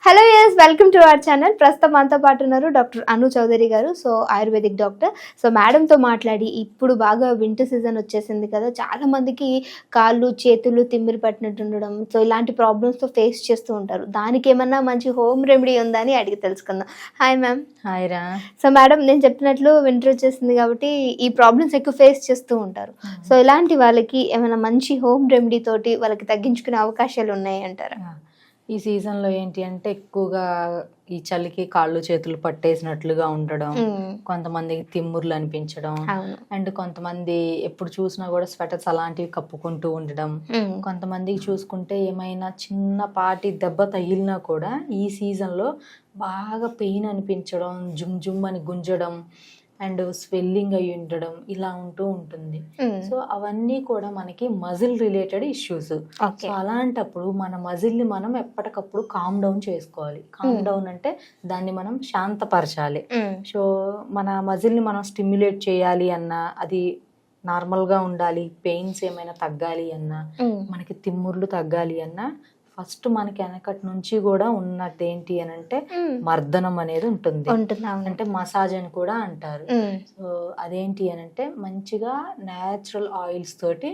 Hello yes welcome to our channel. ప్రస్తుతం మనతో పాటు ఉన్నారు డాక్టర్ అను చౌదరి గారు. So ayurvedic doctor. సో మేడంతో మాట్లాడి ఇప్పుడు బాగా వింటర్ సీజన్ వచ్చేసింది కదా, చాలా మందికి కాళ్ళు చేతులు తిమ్మిరి పట్టినట్టు ఉండడం, సో ఇలాంటి ప్రాబ్లమ్స్తో ఫేస్ చేస్తూ ఉంటారు. దానికి ఏమన్నా మంచి హోమ్ రెమెడీ ఉందా అని అడిగి తెలుసుకుందాం. Hi ma'am. హాయ్ రా. సో మేడం, నేను చెప్పినట్లు వింటర్ వచ్చేసింది కాబట్టి ఈ ప్రాబ్లమ్స్ ఎక్కువ ఫేస్ చేస్తూ ఉంటారు. సో ఇలాంటి వాళ్ళకి ఏమైనా మంచి హోమ్ రెమెడీ తోటి వాళ్ళకి తగ్గించుకునే అవకాశాలు ఉన్నాయి అంటారా? ఈ సీజన్లో ఏంటి అంటే ఎక్కువగా ఈ చలికి కాళ్ళు చేతులు పట్టేసినట్లుగా ఉండడం, కొంతమందికి తిమ్ముర్లు అనిపించడం, అండ్ కొంతమంది ఎప్పుడు చూసినా కూడా స్వెటర్స్ అలాంటివి కప్పుకుంటూ ఉండడం, కొంతమందికి చూసుకుంటే ఏమైనా చిన్నపాటి దెబ్బ తగిలినా కూడా ఈ సీజన్లో బాగా పెయిన్ అనిపించడం, జుమ్ జుమ్ అని గుంజడం అండ్ స్వెల్లింగ్ అయి ఉండడం ఇలా ఉంటూ ఉంటుంది. సో అవన్నీ కూడా మనకి మజిల్ రిలేటెడ్ ఇష్యూస్. సో అలాంటప్పుడు మన మజిల్ని మనం ఎప్పటికప్పుడు కామ్ డౌన్ చేసుకోవాలి. కామ్ డౌన్ అంటే దాన్ని మనం శాంతపరచాలి. సో మన మజిల్ని మనం స్టిమ్యులేట్ చేయాలి అన్నా, అది నార్మల్గా ఉండాలి, పెయిన్స్ ఏమైనా తగ్గాలి అన్నా, మనకి తిమ్ముర్లు తగ్గాలి అన్నా, ఫస్ట్ మనకి వెనకటి నుంచి కూడా ఉన్నట్టు ఏంటి అని అంటే మర్దనం అనేది ఉంటుంది. అంటే మసాజ్ అని కూడా అంటారు. సో అదేంటి అని అంటే మంచిగా న్యాచురల్ ఆయిల్స్ తోటి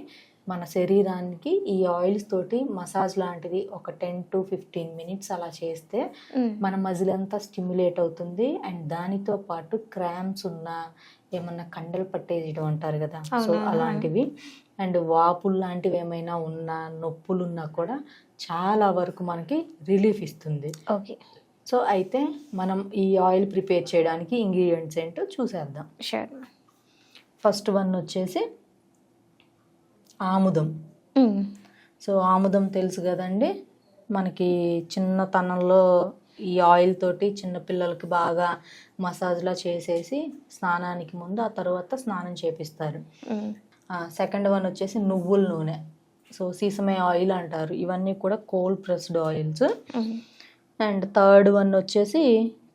మన శరీరానికి ఈ ఆయిల్స్ తోటి మసాజ్ లాంటిది ఒక 10 to 15 minutes అలా చేస్తే మన మజిల్ అంతా స్టిమ్యులేట్ అవుతుంది. అండ్ దానితో పాటు క్రాంప్స్ ఉన్నా, ఏమన్నా కండలు పట్టేయడం అంటారు కదా, సో అలాంటివి, అండ్ వాపులు లాంటివి ఏమైనా ఉన్నా, నొప్పులు ఉన్నా కూడా చాలా వరకు మనకి రిలీఫ్ ఇస్తుంది. ఓకే. సో అయితే మనం ఈ ఆయిల్ ప్రిపేర్ చేయడానికి ఇంగ్రీడియంట్స్ ఏంటో చూసేద్దాం. షూర్. ఫస్ట్ వన్ వచ్చేసి ఆముదం. సో ఆముదం తెలుసు కదండి, మనకి చిన్నతనంలో ఈ ఆయిల్ తోటి చిన్నపిల్లలకి బాగా మసాజ్లా చేసేసి స్నానానికి ముందు, ఆ తర్వాత స్నానం చేపిస్తారు. సెకండ్ వన్ వచ్చేసి నువ్వుల నూనె. సో సీసమే ఆయిల్ అంటారు. ఇవన్నీ కూడా cold pressed oils. And third one వచ్చేసి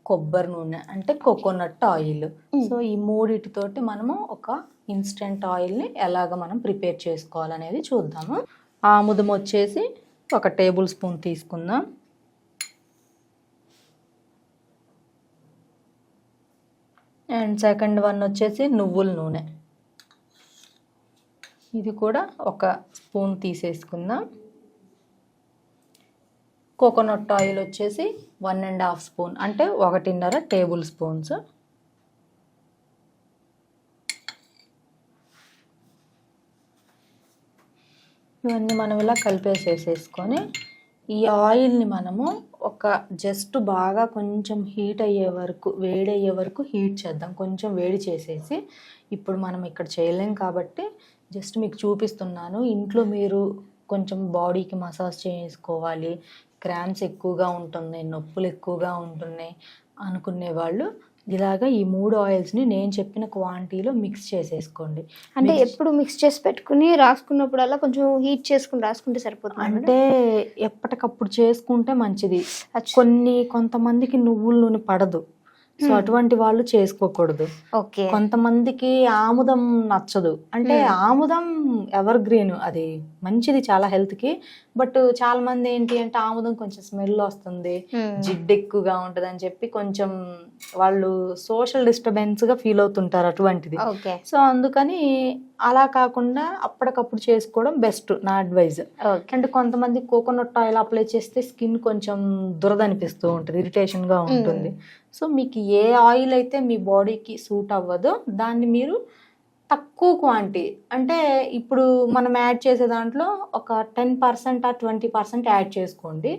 కొబ్బరి నూనె అంటే కోకోనట్ ఆయిల్. సో ఈ మూడిటితోటి మనము ఒక ఇన్స్టెంట్ ఆయిల్ని ఎలాగ మనం ప్రిపేర్ చేసుకోవాలనేది చూద్దాము. ఆముదం వచ్చేసి 1 టేబుల్ స్పూన్ తీసుకుందాం. అండ్ సెకండ్ వన్ వచ్చేసి నువ్వుల నూనె, ఇది కూడా 1 స్పూన్ తీసేసుకుందాం. కోకోనట్ ఆయిల్ వచ్చేసి 1.5 స్పూన్ అంటే 1.5 టేబుల్ స్పూన్స్. ఇవన్నీ మనం ఇలా కలిపేసేసుకొని ఈ ఆయిల్ని మనము ఒక జస్ట్ బాగా కొంచెం హీట్ అయ్యే వరకు, వేడయ్యే వరకు హీట్ చేద్దాం. కొంచెం వేడి చేసేసి, ఇప్పుడు మనం ఇక్కడ చేయలేం కాబట్టి జస్ట్ మీకు చూపిస్తున్నాను. ఇంట్లో మీరు కొంచెం బాడీకి మసాజ్ చేసుకోవాలి, క్రాంప్స్ ఎక్కువగా ఉంటున్నాయి, నొప్పులు ఎక్కువగా ఉంటున్నాయి అనుకునే వాళ్ళు ఇలాగా ఈ 3 ఆయిల్స్ని నేను చెప్పిన క్వాంటిటీలో మిక్స్ చేసేసుకోండి. అంటే ఎప్పుడు మిక్స్ చేసి పెట్టుకుని రాసుకున్నప్పుడల్లా కొంచెం హీట్ చేసుకుని రాసుకుంటే సరిపోతుంది. అంటే ఎప్పటికప్పుడు చేసుకుంటే మంచిది. కొంతమందికి నువ్వుల నూనె పడదు, సో అటువంటి వాళ్ళు చేసుకోకూడదు. ఓకే. కొంతమందికి ఆముదం నచ్చదు, అంటే ఆముదం ఎవర్ గ్రీన్, అది మంచిది చాలా హెల్త్కి. బట్ చాలా మంది ఏంటి అంటే ఆముదం కొంచెం స్మెల్ వస్తుంది, జిడ్డు ఎక్కువగా ఉంటుంది అని చెప్పి కొంచెం వాళ్ళు సోషల్ డిస్టర్బెన్స్గా ఫీల్ అవుతుంటారు అటువంటిది. సో అందుకని అలా కాకుండా అప్పటికప్పుడు చేసుకోవడం బెస్ట్ నా అడ్వైజ్. అండ్ కొంతమంది కోకోనట్ ఆయిల్ అప్లై చేస్తే స్కిన్ కొంచెం దురద అనిపిస్తూ ఉంటుంది, ఇరిటేషన్గా ఉంటుంది. సో మీకు ఏ ఆయిల్ అయితే మీ బాడీకి సూట్ అవ్వదో దాన్ని మీరు తక్కువ క్వాంటిటీ, అంటే ఇప్పుడు మనం యాడ్ చేసే దాంట్లో ఒక 10% or 20% యాడ్ చేసుకోండి.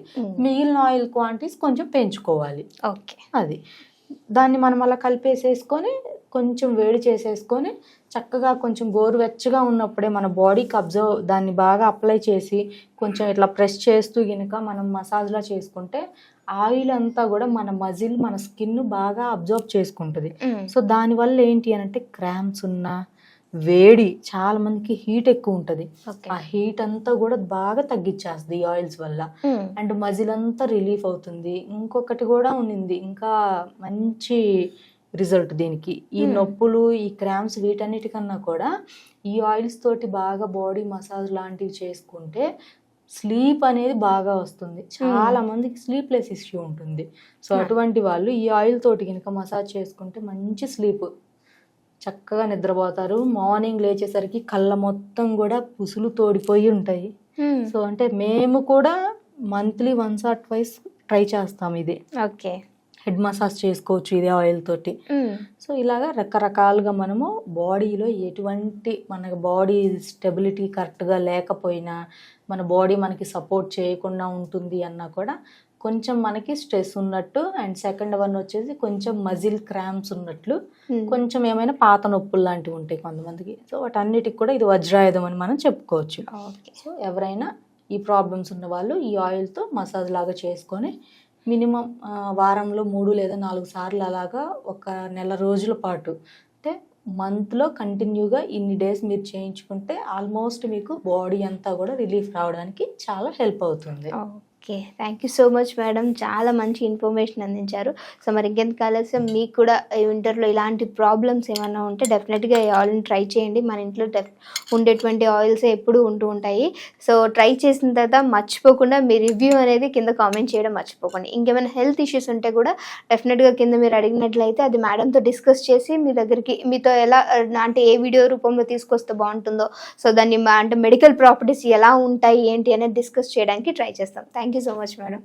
మిగిలిన ఆయిల్ క్వాంటిటీస్ కొంచెం పెంచుకోవాలి. ఓకే. అది దాన్ని మనం అలా కలిపేసేసుకొని కొంచెం వేడి చేసేసుకొని చక్కగా కొంచెం గోరువెచ్చగా ఉన్నప్పుడే మన బాడీకి దాన్ని బాగా అప్లై చేసి కొంచెం ఇట్లా ప్రెస్ చేస్తూ కనుక మనం మసాజ్లా చేసుకుంటే ఆయిల్ అంతా కూడా మన మజిల్, మన స్కిన్ బాగా అబ్జర్వ్ చేసుకుంటుంది. సో దానివల్ల ఏంటి అని అంటే క్రాంప్స్ ఉన్నా, వేడి, చాలా మందికి హీట్ ఎక్కువ ఉంటుంది, ఆ హీట్ అంతా కూడా బాగా తగ్గించేస్తుంది ఈ ఆయిల్స్ వల్ల. అండ్ మజిల్ అంతా రిలీఫ్ అవుతుంది. ఇంకొకటి కూడా ఉన్నింది, ఇంకా మంచి రిజల్ట్ దీనికి. ఈ నొప్పులు, ఈ క్రాంప్స్ వీటన్నిటికన్నా కూడా ఈ ఆయిల్స్ తోటి బాగా బాడీ మసాజ్ లాంటివి చేసుకుంటే స్లీప్ అనేది బాగా వస్తుంది. చాలా మందికి స్లీప్లెస్ ఇష్యూ ఉంటుంది. సో అటువంటి వాళ్ళు ఈ ఆయిల్ తోటి కనుక మసాజ్ చేసుకుంటే మంచి స్లీప్, చక్కగా నిద్రపోతారు. మార్నింగ్ లేచేసరికి కళ్ళ మొత్తం కూడా పుసులు తోడిపోయి ఉంటాయి. సో అంటే మేము కూడా మంత్లీ 1 or 2 ట్రై చేస్తాం ఇది. ఓకే, హెడ్ మసాజ్ చేసుకోవచ్చు ఇదే ఆయిల్ తోటి. సో ఇలాగా రకరకాలుగా మనము బాడీలో ఎటువంటి మన బాడీ స్టెబిలిటీ కరెక్ట్గా లేకపోయినా, మన బాడీ మనకి సపోర్ట్ చేయకుండా ఉంటుంది అన్నా కూడా, కొంచెం మనకి స్ట్రెస్ ఉన్నట్టు, అండ్ సెకండ్ వన్ వచ్చేసి కొంచెం మజిల్ క్రాంప్స్ ఉన్నట్లు, కొంచెం ఏమైనా పాత నొప్పులు లాంటివి ఉంటాయి కొంతమందికి. సో వాటన్నిటికి కూడా ఇది వజ్రాయుధం అని మనం చెప్పుకోవచ్చు. సో ఎవరైనా ఈ ప్రాబ్లమ్స్ ఉన్న వాళ్ళు ఈ ఆయిల్తో మసాజ్ లాగా చేసుకొని మినిమం వారంలో 3 లేదా 4 సార్లు అలాగా ఒక నెల రోజుల పాటు, అంటే మంత్లో కంటిన్యూగా ఇన్ని డేస్ మీరు చేయించుకుంటే ఆల్మోస్ట్ మీకు బాడీ అంతా కూడా రిలీఫ్ రావడానికి చాలా హెల్ప్ అవుతుంది. Okay, thank you so much madam, చాలా మంచి ఇన్ఫర్మేషన్ అందించారు. సో మరి ఇంకెందుకు ఆలస్యం, మీకు కూడా వింటర్లో ఇలాంటి ప్రాబ్లమ్స్ ఏమైనా ఉంటే డెఫినెట్గా ఈ ఆయిల్ని ట్రై చేయండి. మన ఇంట్లో ఉండేటువంటి ఆయిల్స్ ఎప్పుడూ ఉంటూ ఉంటాయి. సో ట్రై చేసిన తర్వాత మర్చిపోకుండా మీ రివ్యూ అనేది కింద కామెంట్ చేయడం మర్చిపోకండి. ఇంకేమైనా హెల్త్ ఇష్యూస్ ఉంటే కూడా డెఫినెట్గా కింద మీరు అడిగినట్లయితే అది మేడంతో డిస్కస్ చేసి మీ దగ్గరికి మీతో ఎలా అంటే ఏ వీడియో రూపంలో తీసుకొస్తే బాగుంటుందో, సో దాన్ని అంటే మెడికల్ ప్రాపర్టీస్ ఎలా ఉంటాయి ఏంటి అనేది డిస్కస్ చేయడానికి ట్రై చేస్తాం. Thank you so much madam.